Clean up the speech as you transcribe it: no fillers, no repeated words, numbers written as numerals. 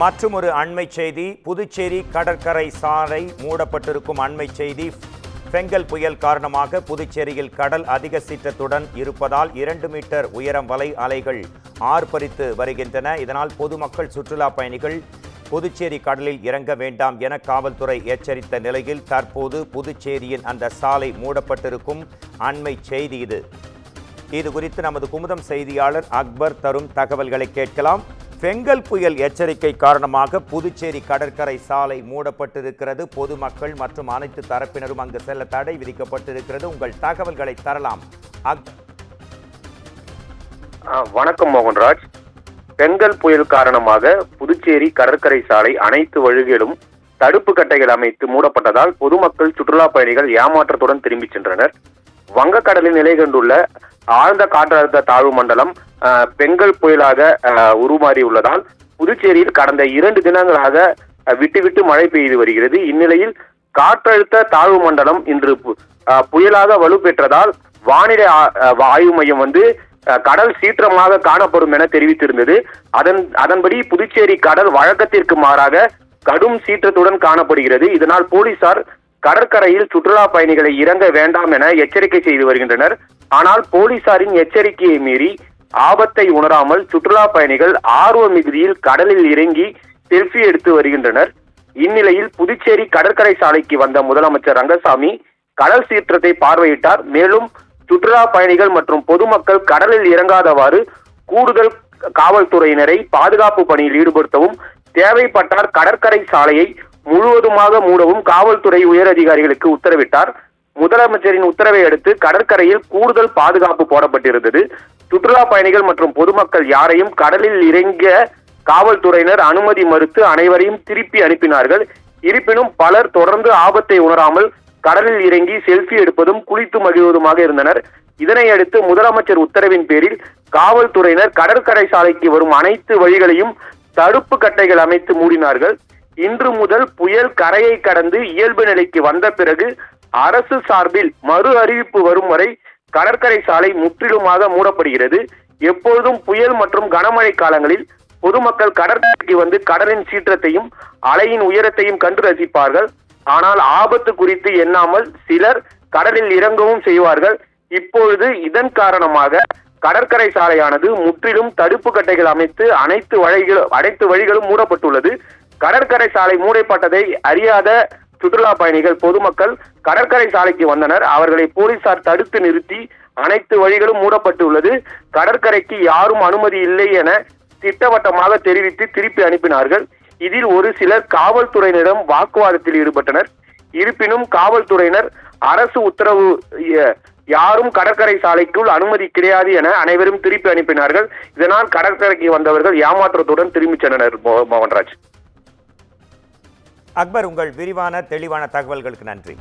மற்றும் ஒரு அண்மை செய்தி, புதுச்சேரி கடற்கரை சாலை மூடப்பட்டிருக்கும் அண்மை செய்தி. பெங்கல் புயல் காரணமாக புதுச்சேரியில் கடல் அதிக சீற்றத்துடன் இருப்பதால் 2 மீட்டர் உயரம் வரை அலைகள் ஆர்ப்பரித்து வருகின்றன. இதனால் பொதுமக்கள், சுற்றுலா பயணிகள் புதுச்சேரி கடலில் இறங்க வேண்டாம் என காவல்துறை எச்சரித்த நிலையில் தற்போது புதுச்சேரியின் அந்த சாலை மூடப்பட்டிருக்கும் அண்மை செய்தி இது குறித்து நமது குமுதம் செய்தியாளர் அக்பர் தரும் தகவல்களை கேட்கலாம். பெங்கல் புயல் எச்சரிக்கை காரணமாக புதுச்சேரி கடற்கரை சாலை மூடப்பட்டிருக்கிறது. பொதுமக்கள் மற்றும் அனைத்து தரப்பினரும் அங்கு செல்ல தடை விதிக்கப்பட்டிருக்கிறது. உங்கள் தகவல்களை தரலாம். வணக்கம் மோகன்ராஜ். பெங்கல் புயல் காரணமாக புதுச்சேரி கடற்கரை சாலை அனைத்து வழிகளிலும் தடுப்பு கட்டைகள் அமைத்து மூடப்பட்டதால் பொதுமக்கள், சுற்றுலா பயணிகள் ஏமாற்றத்துடன் திரும்பிச் சென்றனர். வங்கக்கடலில் நிலை கொண்டுள்ள ஆழ்ந்த காற்றழுத்த தாழ்வு மண்டலம் பெங்கல் புயலாக உருமாறியுள்ளதால் புதுச்சேரியில் கடந்த 2 தினங்களாக விட்டு மழை பெய்து வருகிறது. இந்நிலையில் காற்றழுத்த தாழ்வு மண்டலம் இன்று புயலாக வலுப்பெற்றதால் வானிலை ஆய்வு மையம் கடல் சீற்றமாக காணப்படும் என தெரிவித்திருந்தது. அதன்படி புதுச்சேரி கடல் வழக்கத்திற்கு மாறாக கடும் சீற்றத்துடன் காணப்படுகிறது. இதனால் போலீசார் கடற்கரையில் சுற்றுலா பயணிகளை இறங்க வேண்டாம் என எச்சரிக்கை செய்து வருகின்றனர். ஆனால் போலீசாரின் எச்சரிக்கையை மீறி ஆபத்தை உணராமல் சுற்றுலா பயணிகள் ஆர்வ மிகுதியில் கடலில் இறங்கி செல்ஃபி எடுத்து வருகின்றனர். இந்நிலையில் புதுச்சேரி கடற்கரை சாலைக்கு வந்த முதலமைச்சர் ரங்கசாமி கடல் சீற்றத்தை பார்வையிட்டார். மேலும் சுற்றுலா பயணிகள் மற்றும் பொதுமக்கள் கடலில் இறங்காதவாறு கூடுதல் காவல்துறையினரை பாதுகாப்பு பணியில் ஈடுபடுத்தவும், தேவைப்பட்டார் கடற்கரை சாலையை முழுவதுமாக மூடவும் காவல்துறை உயர் அதிகாரிகளுக்கு உத்தரவிட்டார். முதலமைச்சரின் உத்தரவை அடுத்து கடற்கரையில் கூடுதல் பாதுகாப்பு போடப்பட்டிருந்தது. சுற்றுலா பயணிகள் மற்றும் பொதுமக்கள் யாரையும் கடலில் இறங்க காவல்துறையினர் அனுமதி மறுத்து அனைவரையும் திருப்பி அனுப்பினார்கள். இருப்பினும் பலர் தொடர்ந்து ஆபத்தை உணராமல் கடலில் இறங்கி செல்ஃபி எடுப்பதும் குளித்து மகிழ்வதுமாக இருந்தனர். இதனை அடுத்து முதலமைச்சர் உத்தரவின் பேரில் காவல்துறையினர் கடற்கரை சாலைக்கு வரும் அனைத்து வழிகளையும் தடுப்பு கட்டைகள் அமைத்து மூடினார்கள். இன்று முதல் புயல் கரையை கடந்து இயல்பு நிலைக்கு வந்த பிறகு அரசு சார்பில் மறு அறிவிப்பு வரும் வரை கடற்கரை சாலை முற்றிலுமாக மூடப்படுகிறது. எப்பொழுதும் புயல் மற்றும் கனமழை காலங்களில் பொதுமக்கள் கடற்கரைக்கு கடலின் சீற்றத்தையும் அலையின் உயரத்தையும் கண்டு ரசிப்பார்கள். ஆனால் ஆபத்து குறித்து எண்ணாமல் சிலர் கடலில் இறங்கவும் செய்வார்கள். இப்பொழுது இதன் காரணமாக கடற்கரை சாலையானது முற்றிலும் தடுப்பு கட்டைகள் அமைத்து அனைத்து வழிகளும் மூடப்பட்டுள்ளது. கடற்கரை சாலை மூடப்பட்டதை அறியாத சுற்றுலா பயணிகள், பொதுமக்கள் கடற்கரை சாலைக்கு வந்தனர். அவர்களை போலீசார் தடுத்து நிறுத்தி அனைத்து வழிகளும் மூடப்பட்டுள்ளது, கடற்கரைக்கு யாரும் அனுமதி இல்லை என திட்டவட்டமாக தெரிவித்து திருப்பி அனுப்பினார்கள். இதில் ஒரு சிலர் காவல்துறையினரிடம் வாக்குவாதத்தில் ஈடுபட்டனர். இருப்பினும் காவல்துறையினர் அரசு உத்தரவு, யாரும் கடற்கரை சாலைக்குள் அனுமதி கிடையாது என அனைவரும் திருப்பி அனுப்பினார்கள். இதனால் கடற்கரைக்கு வந்தவர்கள் ஏமாற்றத்துடன் திரும்பி சென்றனர். மோகன்ராஜ். அக்பர், உங்கள் விரிவான தெளிவான தகவல்களுக்கு நன்றி.